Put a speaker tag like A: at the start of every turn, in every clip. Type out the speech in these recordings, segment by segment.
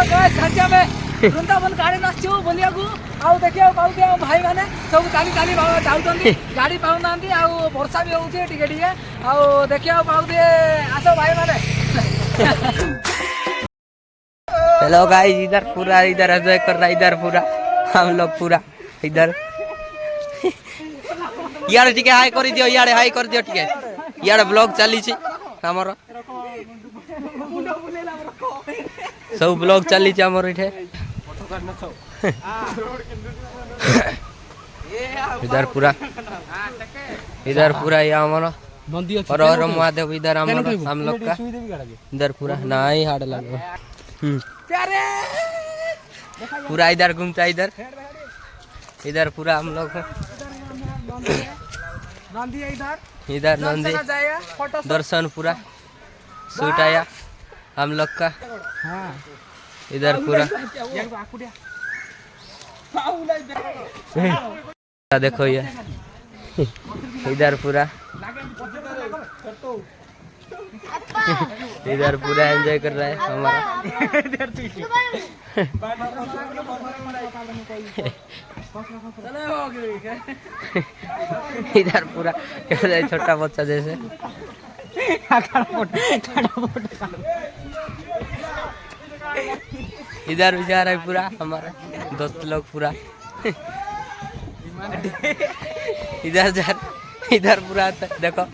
A: वृंदावन गाड़ी नाचू बोलिया को आउ देखिया पाउते भाई माने सब चाली चाली जाउतंती गाड़ी पाउनांती आउ वर्षा भी होउछे टिके टिके आउ देखिया पाउते आसो भाई माने।
B: हेलो गाइस, इधर पूरा इधर एंजॉय कर रहा है, इधर पूरा हम लोग पूरा इधर यार टिके हाई कर दियो, यार हाई कर दियो टिके यार ब्लॉग चली छी हमर सब ब्लॉग चली छी हमर इठे इधर पूरा ये हमर और महादेव इधर हम लोग का इधर पूरा नहीं हार्ड लगे पूरा इधर घूमता इधर पूरा हम लोग इधर नंदी दर्शन पूरा शूट आया हम लोग का इधर पूरा देखो ये इधर पूरा एंजॉय कर रहा है हमारा इधर पूरा छोटा बच्चा जैसे इधर भी जा रहा है पूरा हमारा दोस्त लोग पूरा इधर पूरा देखो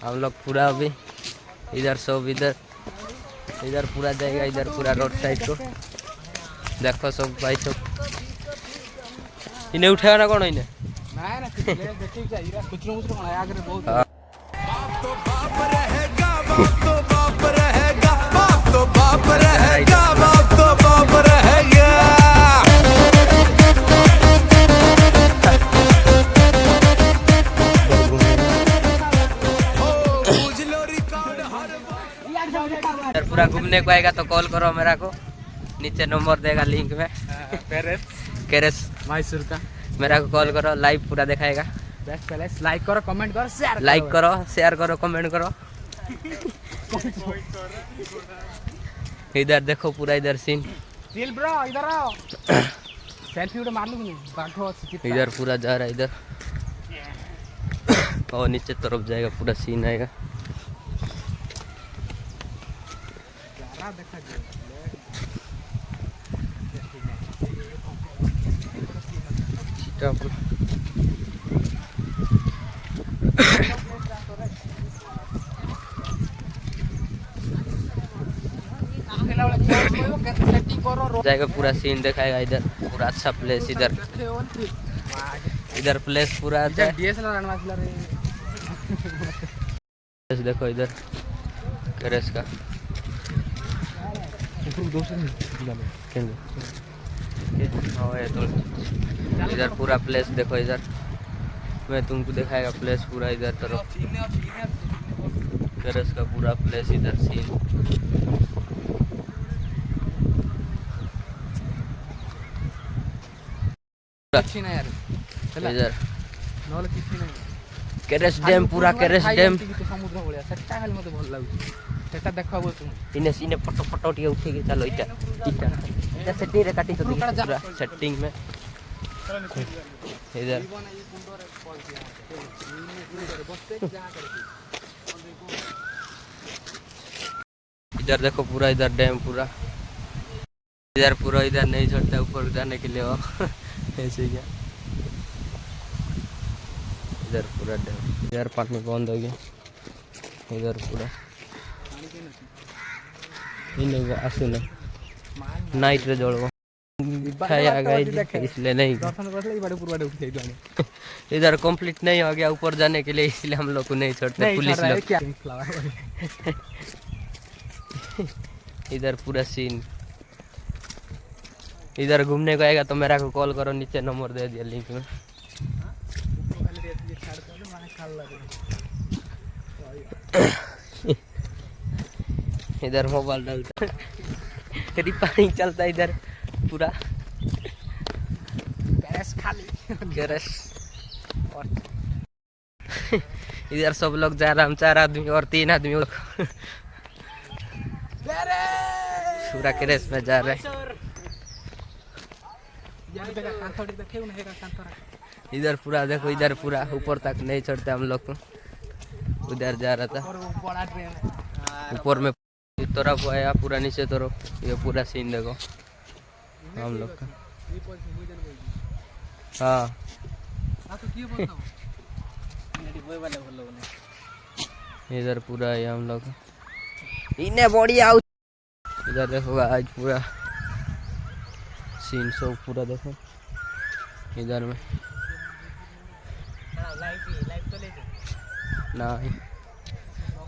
B: हम लोग पूरा अभी इधर सब इधर पूरा जाएगा इधर पूरा रोड साइड को देखो सब भाई सब इन्हें उठाया ना कौन इन्हें पूरा घूमने को आएगा तो कॉल करो मेरा को, नीचे नंबर देगा लिंक में। केरेस
A: मैसूर का
B: मेरा को कॉल करो, लाइव पूरा दिखाएगा।
A: लाइक करो, कमेंट करो,
B: शेयर करो, कमेंट करो। इधर देखो पूरा इधर सीन
A: ब्रो इधर आओ सेल्फी उठा मार लूंगी इधर
B: पूरा जा रहा है इधर और नीचे तरफ जाएगा पूरा सीन आएगा। जाएगा पूरा सीन दिखाएगा इधर पूरा अच्छा प्लेस इधर प्लेस पूरा अच्छा है। देखो इधर कैरेस का इधर पूरा प्लेस देखो इधर मैं तुमको दिखाएगा प्लेस पूरा इधर तरफ कैरेस का पूरा प्लेस इधर सीन इधर कैरेस डैम पूरा कैरेस डैम
A: समुद्र भलिया सेटा खाली मते भल लागु सेटा देखाबो तुम
B: इने सीने फोटो फोटो टिके उठे के चलो इटा सेटिंग रे काटी तो पूरा सेटिंग में इधर देखो पूरा इधर डैम पूरा इधर नहीं छोड़ता ऊपर जाने के लिए वो ऐसे क्या इधर पूरा डैम इधर पानी बंद हो गया इधर पूरा आसू ना नाइट रे जलवा इसलिए नहीं इधर कंप्लीट नहीं हो गया ऊपर जाने के लिए इसलिए हम लोग को नहीं छोड़ते पुलिस लोग इधर पूरा सीन इधर घूमने को आएगा तो मेरा को कॉल करो, नीचे नंबर दे दिया लिंक में। इधर मोबाइल डालता रिपेयरिंग चलता है इधर पूरा गैस खाली गैरेज। इधर सब लोग जा रहा, हम 4 आदमी और 3 आदमी लोग पूरा गैरेज में जा रहे हैं। इधर पूरा देखो, इधर पूरा ऊपर तक नहीं चढ़ते हम लोग को, उधर जा रहा था ऊपर में तरफ आया पूरा नीचे तरफ। ये पूरा सीन देखो हम लोग का। हाँ इधर पूरा है हम लोग इन्हें बॉडी आउट। इधर देखो आज पूरा सीन सब पूरा देखो इधर में ना।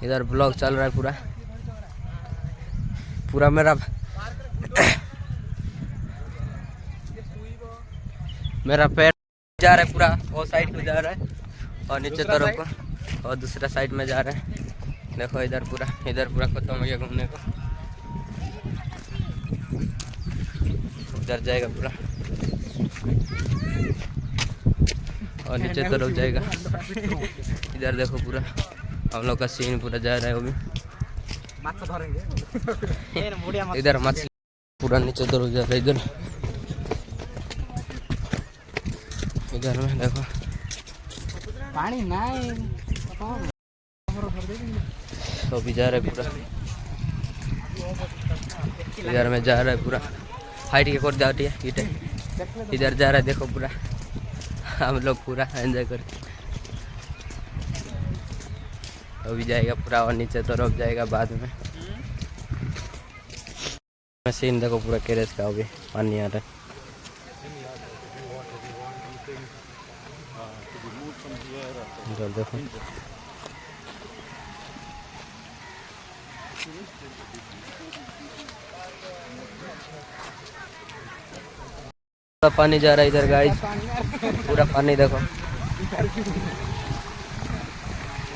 B: इधर ब्लॉग चल रहा है पूरा पूरा मेरा पैर जा रहा है पूरा, वो साइड में जा रहा है और नीचे तरफ को और दूसरा साइड में जा रहा है। देखो इधर पूरा खत्म हो गया घूमने को। उधर जाएगा पूरा और नीचे तरफ जाएगा। इधर देखो पूरा हम लोग का सीन पूरा जा रहा है। वो भी इधर मछली पूरा नीचे तरफ जा रहा है। इधर में देखो
A: पानी नहीं
B: तो भी जा रहा है पूरा। इधर में जा रहा है पूरा हाइट के कोट जाती है ईटे। इधर जा रहा है देखो पूरा हम लोग पूरा एंजॉय कर। अभी जाएगा पूरा और नीचे तरफ जाएगा बाद में। मशीन देखो पूरा गैरेज का अभी पानी आ रहा है। इधर देखो पूरा पानी जा रहा है इधर गाइस, पूरा पानी देखो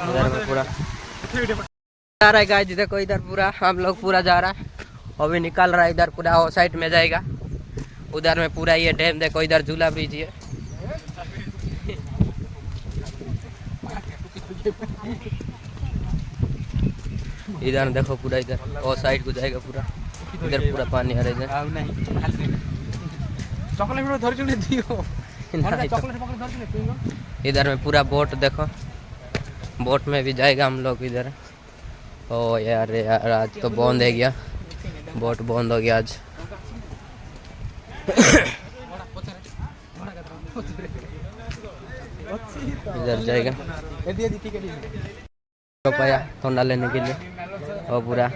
B: इधर में पूरा जा रहा है गाइस। देखो इधर पूरा हम लोग पूरा जा रहा है, अभी निकल रहा है इधर पूरा वो साइड में जाएगा। उधर में पूरा ये डैम देखो, इधर झूला ब्रिज है। इधर देखो पूरा इधर वो साइड को जाएगा पूरा। इधर पूरा पानी आ रहा है इधर में पूरा बोट देखो, बोट में भी जाएगा हम लोग इधर। ओ यार आज तो बंद है गया, बोट बंद हो गया आज। इधर जाएगा पाया ठंडा लेने के लिए और पूरा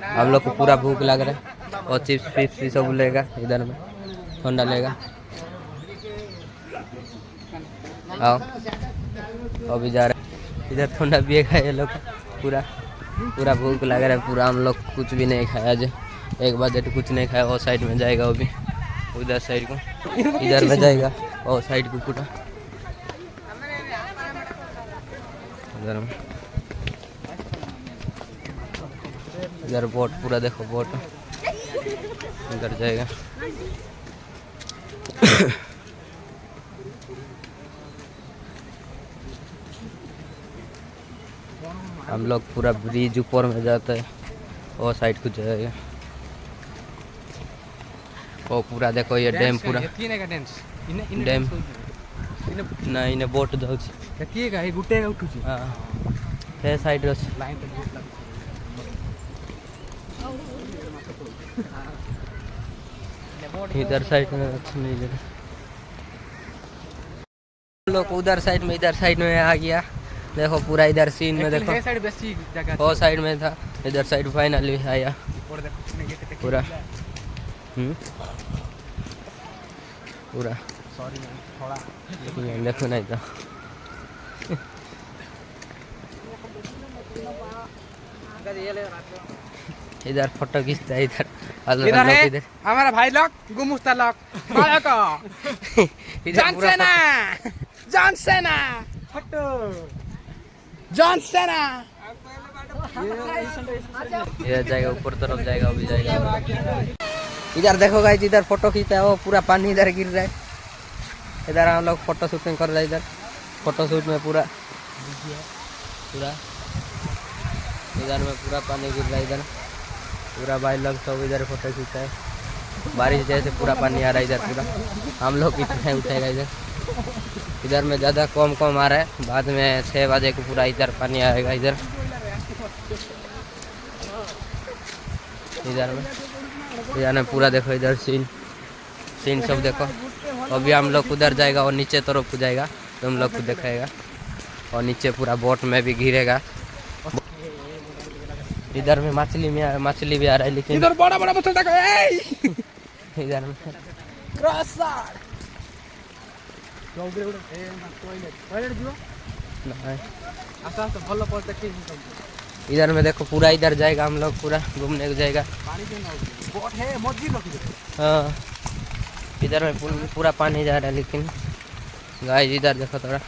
B: हम लोग को पूरा भूख लग रहा है और चिप्स पिप्स सब लेगा इधर में ठंडा लेगा। आओ अभी जा रहे इधर ठंडा पिएगा ये लोग। पूरा भूख लग रहा है पूरा। हम लोग कुछ भी नहीं खाया आज, 1 बजे तो कुछ नहीं खाया। वो साइड में जाएगा, वो भी उधर साइड को इधर में जाएगा वो साइड को पूरा इधर में। इधर बोट पूरा देखो, बोट इधर जाएगा। हम लोग पूरा ब्रिज ऊपर में जाता है, वो साइड को जाएगा। वो पूरा देखो ये डैम पूरा डैम ना इन्हें बोट जाऊँ हाँ हे साइड इधर साइड में अच्छा नहीं जगह। लोग उधर साइड में इधर साइड में आ गया देखो पूरा। इधर सीन में देखो वो साइड में था, इधर साइड फाइनली आया पूरा पूरा। देखो नहीं था इधर फोटो खींचता है इधर
A: है हमारा भाई लोग गुमुस्ता लोग जॉन सेना
B: ये जाएगा ऊपर तरफ जाएगा, अभी जाएगा। इधर देखो गाइस, इधर फोटो खींचता है वो पूरा पानी इधर गिर रहा है। इधर हम लोग फोटो शूटिंग कर रहे हैं। इधर फोटो शूट में पूरा इधर में पूरा पानी गिर रहा है। इधर पूरा भाई लोग सब इधर फोटो खींचा है। बारिश जैसे पूरा पानी आ रहा है इधर पूरा। हम लोग कितने उठेगा इधर में ज़्यादा कम आ रहा है। बाद में 6 बजे को पूरा इधर पानी आएगा। इधर में पूरा देखो इधर सीन सब देखो। अभी हम लोग उधर जाएगा और नीचे तरफ को जाएगा तो हम लोग को दिखाएगा। और नीचे पूरा बोट में भी गिरेगा। इधर में मछली भी आ रहा है लेकिन
A: इधर बड़ा मछली देखो।
B: इधर में इधर में देखो पूरा इधर जाएगा हम लोग पूरा घूमने को जाएगा। हाँ इधर में पूरा पानी जा रहा है लेकिन गाइस इधर देखो थोड़ा।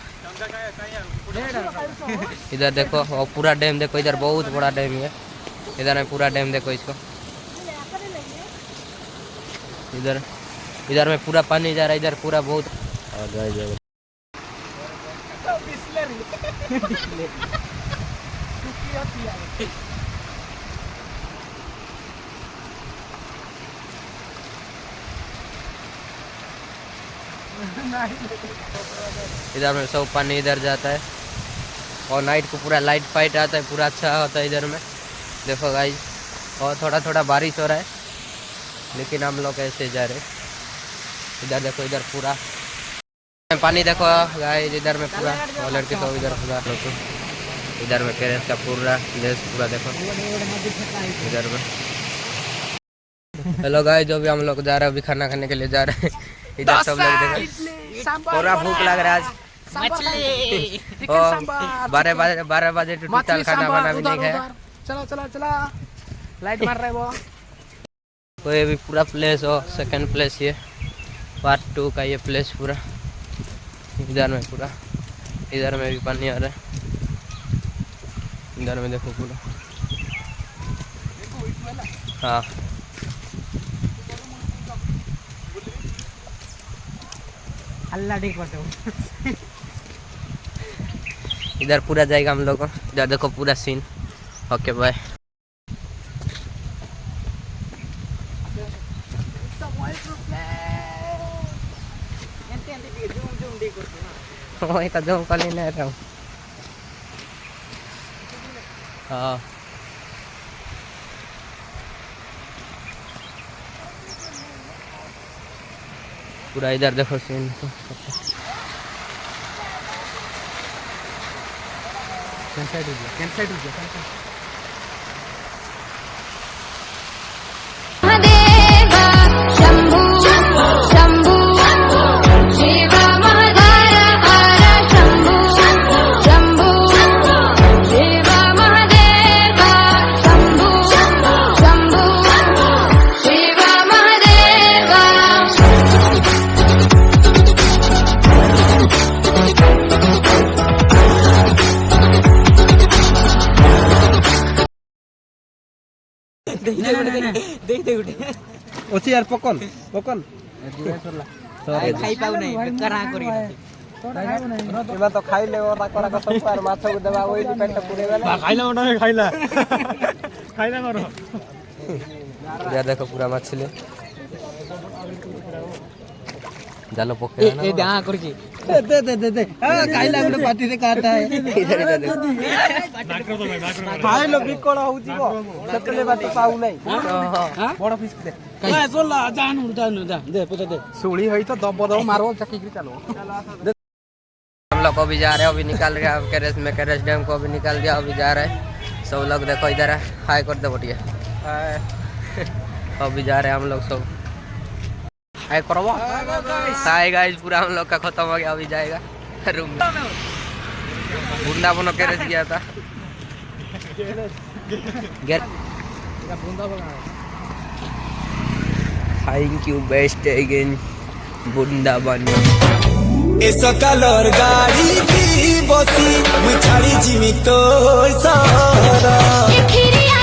B: इधर देखो और पूरा डैम देखो। इधर बहुत बड़ा डैम है। इधर में पूरा डैम देखो इसको। इधर में पूरा पानी जा रहा है। इधर पूरा बहुत इधर में सब पानी इधर जाता है। और नाइट को पूरा लाइट फाइट आता है। पूरा अच्छा होता है इधर में देखो गाइस। और थोड़ा बारिश हो रहा है लेकिन हम लोग ऐसे जा रहे। इधर देखो इधर पूरा पानी देखो गाइस। इधर में पूरा और लड़के तो इधर पूरा इधर में कैरेट का पूरा देश पूरा देखो इधर में। हेलो गाइस जो भी हम लोग जा रहे हैं अभी खाना खाने के लिए जा रहे हैं। इधर सब लोग देखो पूरा भूख लग रहा है आज। 12 बजे टोटल खाना बना भी नहीं खाया।
A: चला लाइट मार रहा है वो।
B: कोई भी पूरा प्लेस हो सेकंड प्लेस ये पार्ट 2 का ये प्लेस पूरा। इधर में पूरा इधर में भी पानी आ रहा है। इधर में देखो पूरा। हाँ
A: अल्लाह ठीक करते हो।
B: इधर पूरा जाएगा हम लोग को। इधर देखो पूरा सीन। Okay bye. का जूम कर लेना है। हाँ पूरा इधर देखो सीन।
A: ଅଛି यार पकन खाई पाउ नै करा करी एमा तो खाई ले ओटा करा का सब पार माछ को देबा ओइ पेट पूरे वाला खाइला ओटा खाइला करो।
B: इधर देखो पूरा मछली जालो पकड़ा ना। ए दे आ करके दे खाइला गुटे पार्टी रे काटा है। इधर देखो
A: खाइ लो बिकड़ होउची गो सतले बात पाउ नै। हां बड़ा फिश दे ए सोला जान जा दे पता दे सुली होई तो दब मारो चक्की के चलो।
B: हम लोग अभी जा रहे हैं। अभी निकाल गया कैरेज डैम को अभी निकाल दिया। अभी जा रहे हैं सब लोग देखो इधर हाय कर दे बढ़िया। अभी जा रहे हैं हम लोग सब हाय करो। हाय गाइस पूरा हम लोग का खत्म हो गया। अभी जाएगा रूम में। वृंदावन कैरेज गया था। Thank you best again Vrindavan.
C: ए सकालर गाड़ी की बसी मुई छाड़ी जिमी तोर सारा
D: फिरी आ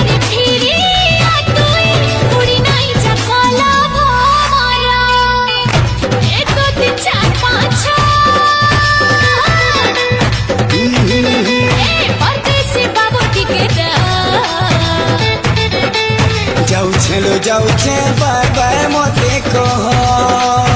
D: तोई उड़ी नहीं चकला भरा 1 2 3 4 5
C: ଯାଉଛେ ବାଏ ବାଏ ମତେ କହ